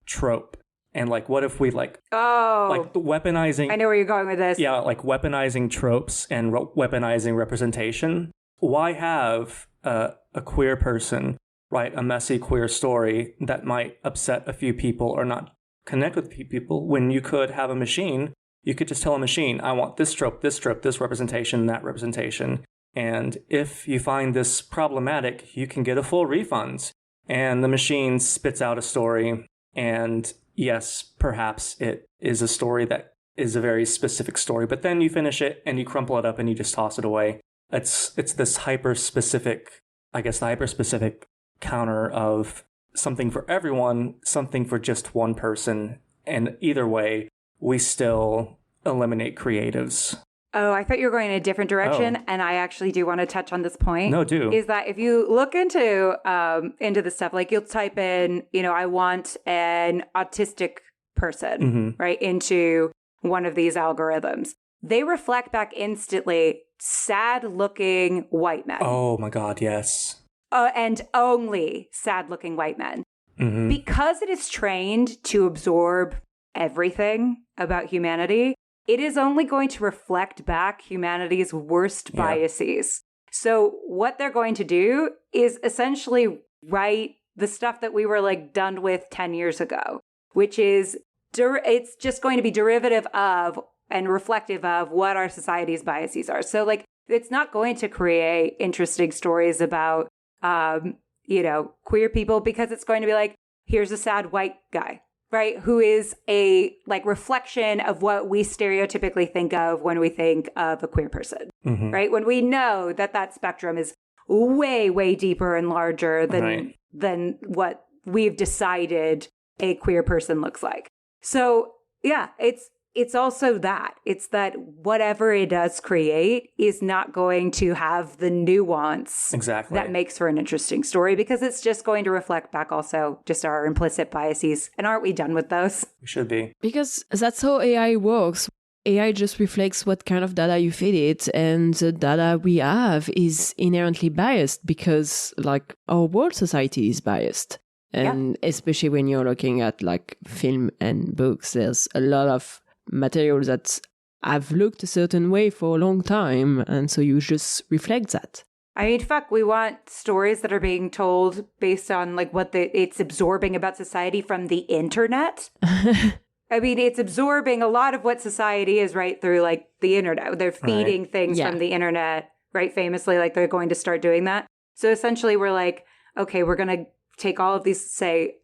trope? And what if we weaponizing? I know where you're going with this. Yeah, weaponizing tropes and weaponizing representation. Why have a queer person write a messy queer story that might upset a few people or not connect with people, when you could have a machine? You could just tell a machine, I want this trope, this representation, that representation. And if you find this problematic, you can get a full refund. And the machine spits out a story. And yes, perhaps it is a story that is a very specific story. But then you finish it and you crumple it up and you just toss it away. It's this hyper-specific, the hyper-specific counter of something for everyone, something for just one person. And either way, we still eliminate creatives. Oh, I thought you were going in a different direction, and I actually do want to touch on this point. No, do. Is that if you look into the stuff, you'll type in, I want an autistic person, right, into one of these algorithms. They reflect back instantly sad-looking white men. Oh my God, yes. And only sad-looking white men. Mm-hmm. Because it is trained to absorb everything about humanity, it is only going to reflect back humanity's worst biases. So what they're going to do is essentially write the stuff that we were done with 10 years ago, which is it's just going to be derivative of and reflective of what our society's biases are. So it's not going to create interesting stories about queer people, because it's going to be here's a sad white guy, right? Who is a reflection of what we stereotypically think of when we think of a queer person, right? When we know that spectrum is way, way deeper and larger than what we've decided a queer person looks like. So yeah, it's also that. It's that whatever it does create is not going to have the nuance that makes for an interesting story, because it's just going to reflect back also just our implicit biases. And aren't we done with those? We should be. Because that's how AI works. AI just reflects what kind of data you feed it, and the data we have is inherently biased because our world society is biased. And especially when you're looking at film and books, there's a lot of materials that have looked a certain way for a long time, and so you just reflect that. I mean, we want stories that are being told based on what it's absorbing about society from the internet. I mean, it's absorbing a lot of what society is, right, through like the internet. They're feeding things from the internet, right? Famously, like they're going to start doing that. So essentially we're like, okay, we're going to take all of these, say,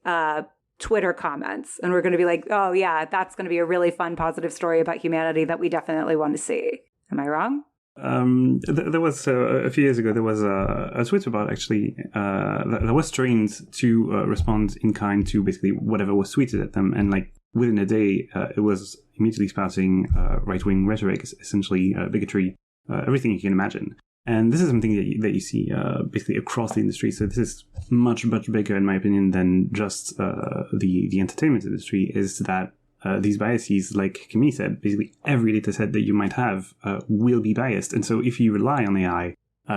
Twitter comments, and we're going to be like, oh yeah, that's going to be a really fun, positive story about humanity that we definitely want to see. Am I wrong? There was a few years ago, there was a Twitter bot actually that was trained to respond in kind to basically whatever was tweeted at them, and like within a day, it was immediately spouting right-wing rhetoric, essentially bigotry, everything you can imagine. And this is something that you see basically across the industry. So this is much bigger, in my opinion, than just the entertainment industry. Is that these biases, like Camille said, basically every data set that you might have will be biased. And so if you rely on AI,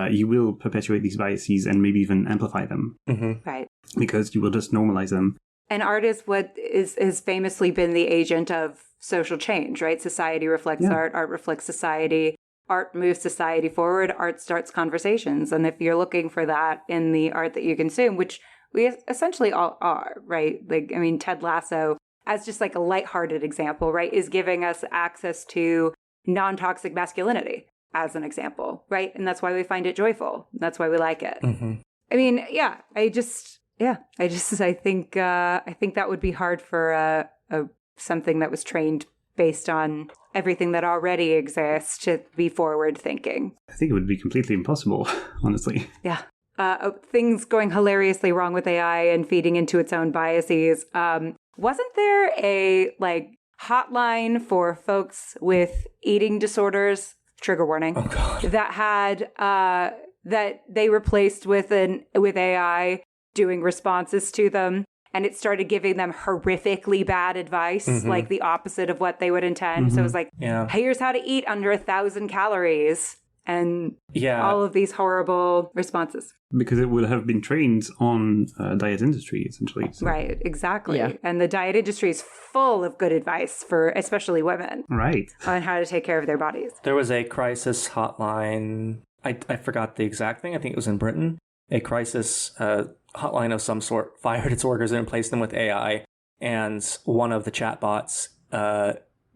you will perpetuate these biases and maybe even amplify them. Mm-hmm. Right. Because you will just normalize them. And art is what has famously been the agent of social change, right? Society reflects art, art reflects society. Art moves society forward, art starts conversations. And if you're looking for that in the art that you consume, which we essentially all are, right? Like, I mean, Ted Lasso, as just like a lighthearted example, right, is giving us access to non-toxic masculinity as an example, right? And that's why we find it joyful. That's why we like it. Mm-hmm. I mean, I think that would be hard for something that was trained based on everything that already exists to be forward thinking. I think it would be completely impossible, honestly. Yeah. Things going hilariously wrong with AI and feeding into its own biases. Wasn't there a like hotline for folks with eating disorders? Trigger warning. Oh God. That had that they replaced with AI doing responses to them. And it started giving them horrifically bad advice, like the opposite of what they would intend. So it was like, here's how to eat under 1,000 calories. And all of these horrible responses. Because it would have been trained on diet industry, essentially. So. Right, exactly. Yeah. And the diet industry is full of good advice for especially women. Right. On how to take care of their bodies. There was a crisis hotline. I forgot the exact thing. I think it was in Britain. A crisis hotline of some sort fired its workers and replaced them with AI. And one of the chatbots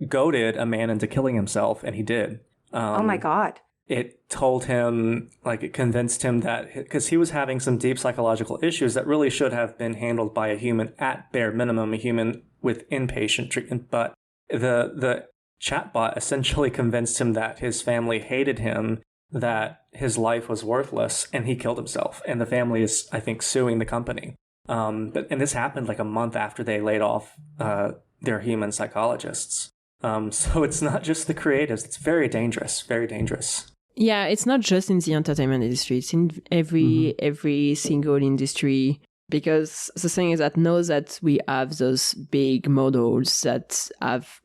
goaded a man into killing himself, and he did. Oh my God. It told him, like, it convinced him that, because he was having some deep psychological issues that really should have been handled by a human, at bare minimum, a human with inpatient treatment. But the chatbot essentially convinced him that his family hated him, that his life was worthless, and he killed himself. And the family is, I think, suing the company. And this happened like a month after they laid off their human psychologists. So it's not just the creatives. It's very dangerous, very dangerous. Yeah, it's not just in the entertainment industry. It's in every single industry. Because the thing is that now that we have those big models that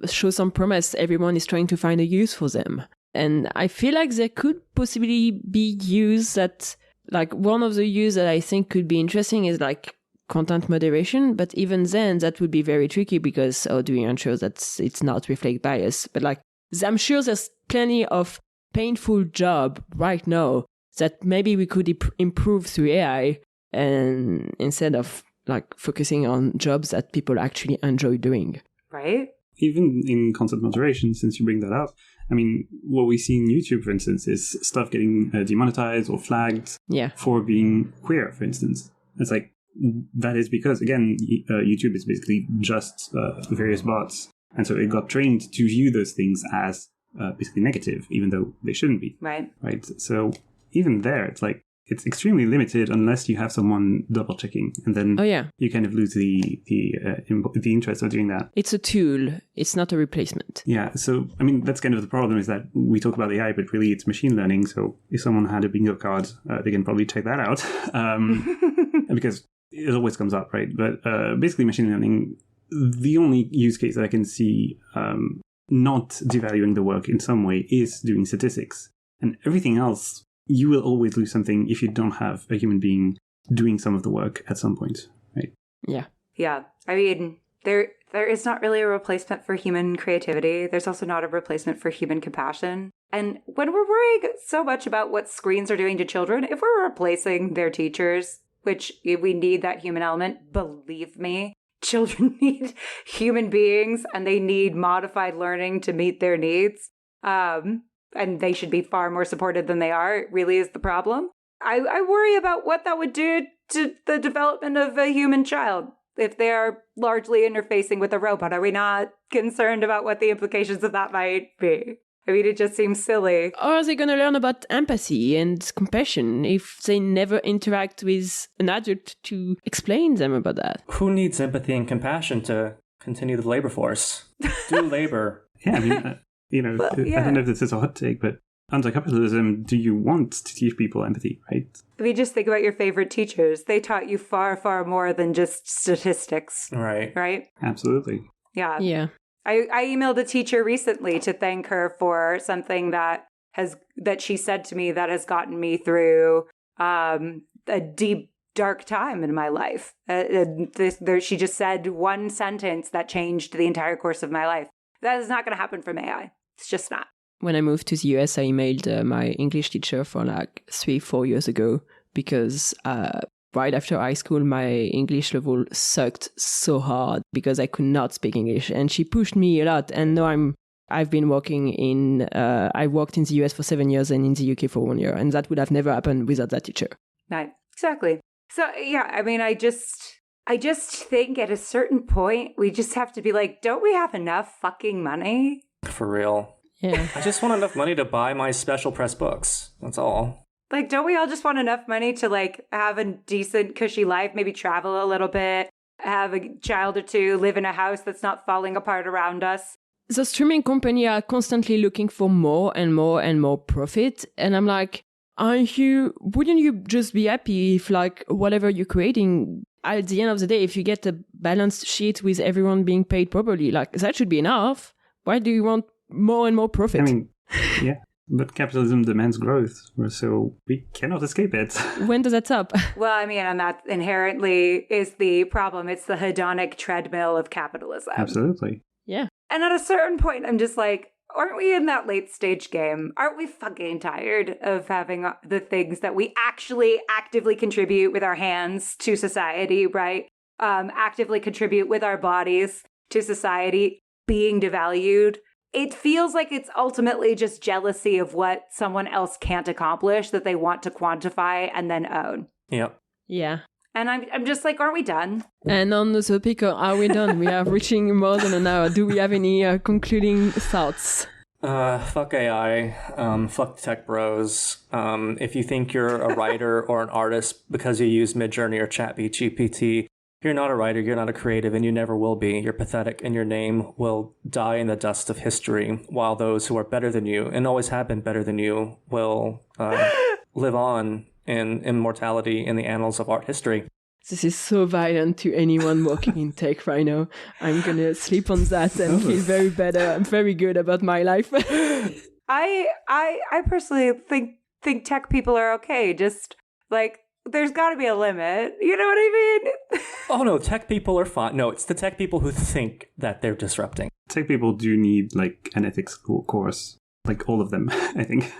show some promise, everyone is trying to find a use for them. And I feel like there could possibly be use that, like, one of the use that I think could be interesting is like content moderation. But even then, that would be very tricky because how do you ensure that it's not reflect bias? But like, I'm sure there's plenty of painful job right now that maybe we could improve through AI, and instead of like focusing on jobs that people actually enjoy doing. Right? Even in content moderation, since you bring that up, I mean, what we see in YouTube, for instance, is stuff getting demonetized or flagged for being queer, for instance. It's like, that is because, again, YouTube is basically just various bots. And so it got trained to view those things as basically negative, even though they shouldn't be. Right. Right. So even there, it's like, it's extremely limited unless you have someone double checking, and then you kind of lose the interest of doing that. It's a tool. It's not a replacement. Yeah. So I mean, that's kind of the problem, is that we talk about AI, but really it's machine learning. So if someone had a bingo card, they can probably check that out, because it always comes up, right? But basically, machine learning, the only use case that I can see not devaluing the work in some way is doing statistics, and everything else. You will always lose something if you don't have a human being doing some of the work at some point, right? Yeah. Yeah. I mean, there is not really a replacement for human creativity. There's also not a replacement for human compassion. And when we're worrying so much about what screens are doing to children, if we're replacing their teachers, which we need that human element, believe me, children need human beings and they need modified learning to meet their needs. And they should be far more supported than they are. It really is the problem. I worry about what that would do to the development of a human child if they are largely interfacing with a robot. Are we not concerned about what the implications of that might be? I mean, it just seems silly. Or are they going to learn about empathy and compassion if they never interact with an adult to explain them about that? Who needs empathy and compassion to continue the labor force? Do labor. Yeah, I mean, Well, yeah. I don't know if this is a hot take, but under capitalism, do you want to teach people empathy, right? I mean, just think about your favorite teachers. They taught you far, far more than just statistics, Right. right? Absolutely. Yeah. Yeah. I emailed a teacher recently to thank her for something that she said to me that has gotten me through a deep, dark time in my life. She just said one sentence that changed the entire course of my life. That is not going to happen from AI. It's just not. When I moved to the US, I emailed my English teacher for like 3-4 years ago because right after high school, my English level sucked so hard because I could not speak English. And she pushed me a lot. And now I've been working I worked in the US for 7 years and in the UK for 1 year. And that would have never happened without that teacher. Right. Exactly. So, yeah, I mean, I just think at a certain point, we just have to be like, don't we have enough fucking money? For real. Yeah. I just want enough money to buy my special press books. That's all. Like, don't we all just want enough money to, like, have a decent, cushy life, maybe travel a little bit, have a child or two, live in a house that's not falling apart around us? The streaming company are constantly looking for more and more and more profit. And I'm like, wouldn't you just be happy if, like, whatever you're creating, at the end of the day, if you get a balanced sheet with everyone being paid properly, like, that should be enough. Why do you want more and more profit? I mean, yeah, but capitalism demands growth, so we cannot escape it. When does that stop? Well, I mean, and that inherently is the problem. It's the hedonic treadmill of capitalism. Absolutely. Yeah. And at a certain point, I'm just like, aren't we in that late stage game? Aren't we fucking tired of having the things that we actually actively contribute with our hands to society, right? Actively contribute with our bodies to society being devalued? It feels like it's ultimately just jealousy of what someone else can't accomplish that they want to quantify and then own. Yep. Yeah. And I'm just like, aren't we done? And on the topic, are we done? We are reaching more than an hour. Do we have any concluding thoughts? Fuck AI. Fuck tech bros. If you think you're a writer or an artist because you use Midjourney or ChatGPT, you're not a writer, you're not a creative, and you never will be. You're pathetic, and your name will die in the dust of history, while those who are better than you, and always have been better than you, will live on in immortality in the annals of art history. This is so violent to anyone working in tech right now. I'm going to sleep on that and feel very better. I'm very good about my life. I personally think tech people are okay. Just like, there's got to be a limit. You know what I mean? Oh no, tech people are fine. No, it's the tech people who think that they're disrupting. Tech people do need, like, an ethics course. Like, all of them, I think.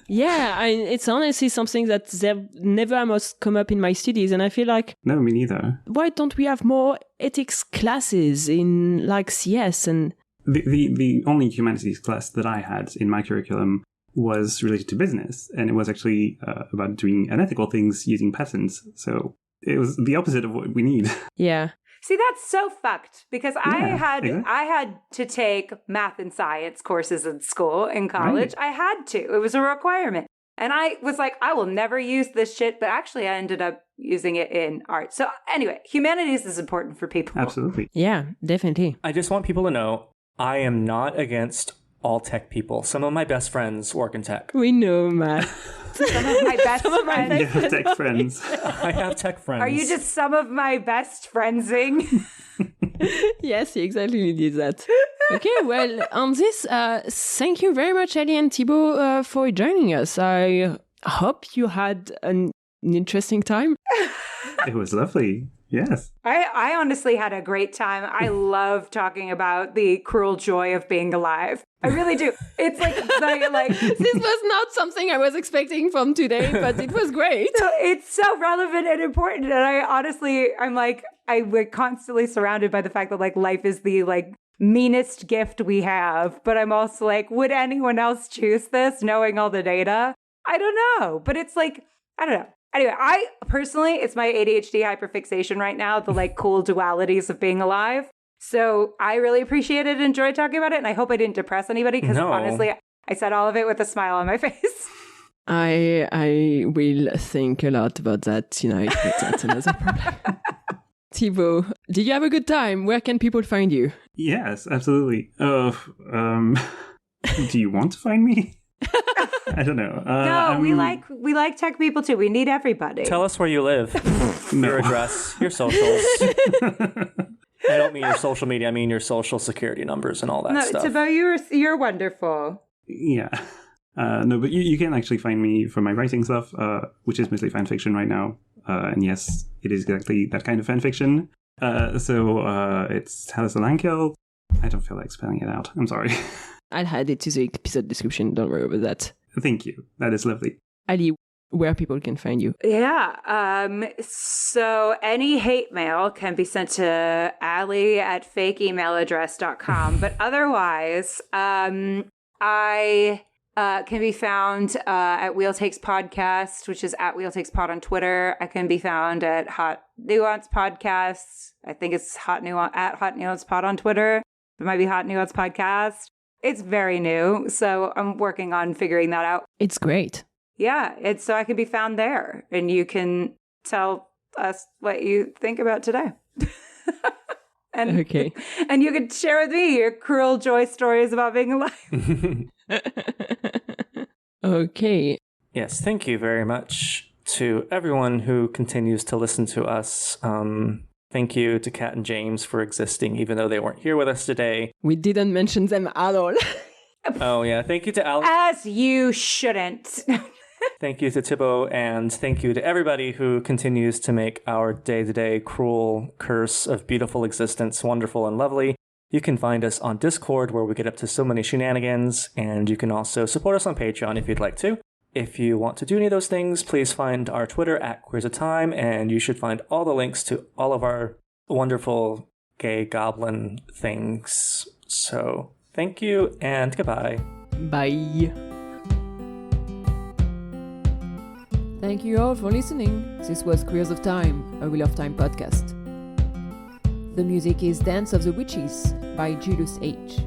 Yeah, it's honestly something that never must come up in my studies. And I feel like... No, me neither. Why don't we have more ethics classes in, like, CS and... The only humanities class that I had in my curriculum was related to business, and it was actually about doing unethical things using patents. So it was the opposite of what we need. Yeah. See, that's so fucked because I exactly. had to take math and science courses in school, in college. Right. I had to. It was a requirement. And I was like, I will never use this shit. But actually, I ended up using it in art. So anyway, humanities is important for people. Absolutely. Yeah, definitely. I just want people to know I am not against all tech people. Some of my best friends work in tech. We know, Matt. Some of my best friends. You have tech friends. I have tech friends. Are you just some of my best friendsing? Yes, he exactly did that. Okay, well, on this, thank you very much, Ali and Thibaut, for joining us. I hope you had an interesting time. It was lovely. Yes. I honestly had a great time. I love talking about the cruel joy of being alive. I really do. It's like This was not something I was expecting from today, but it was great. it's so relevant and important. And I'm like, we're constantly surrounded by the fact that like life is the like meanest gift we have. But I'm also like, would anyone else choose this knowing all the data? I don't know. But it's like, I don't know. Anyway, I personally, it's my ADHD hyperfixation right now, the like cool dualities of being alive. So I really appreciate it and enjoyed talking about it. And I hope I didn't depress anybody because honestly, I said all of it with a smile on my face. I will think a lot about that tonight, but that's another problem. Thibaut, did you have a good time? Where can people find you? Yes, absolutely. Do you want to find me? I don't know. No, we like tech people too. We need everybody. Tell us where you live, your address, your socials. I don't mean your social media. I mean your social security numbers and all that stuff. Thibaut, you're wonderful. Yeah. No, but you can actually find me for my writing stuff, which is mostly fan fiction right now. And yes, it is exactly that kind of fan fiction. So it's Tallis Alankill. I don't feel like spelling it out. I'm sorry. I'll add it to the episode description. Don't worry about that. Thank you. That is lovely. Ali, where people can find you? Yeah. So any hate mail can be sent to ali@fakeemailaddress.com. But otherwise, I can be found at Wheel Takes Podcast, which is at Wheel Takes Pod on Twitter. I can be found at Hot Nuance Podcasts. I think it's at Hot Nuance Pod on Twitter. It might be Hot Nuance Podcast. It's very new, so I'm working on figuring that out. It's great. Yeah, so I can be found there, and you can tell us what you think about today. And, okay. And you can share with me your cruel joy stories about being alive. Okay. Yes, thank you very much to everyone who continues to listen to us. Thank you to Kat and James for existing, even though they weren't here with us today. We didn't mention them at all. Oh, yeah. Thank you to Alex. As you shouldn't. Thank you to Thibaut, and thank you to everybody who continues to make our day-to-day cruel curse of beautiful existence wonderful and lovely. You can find us on Discord, where we get up to so many shenanigans, and you can also support us on Patreon if you'd like to. If you want to do any of those things, please find our Twitter at Queers of Time, and you should find all the links to all of our wonderful gay goblin things. So, thank you, and goodbye. Bye. Thank you all for listening. This was Queers of Time, a Wheel of Time podcast. The music is Dance of the Witches by Julius H.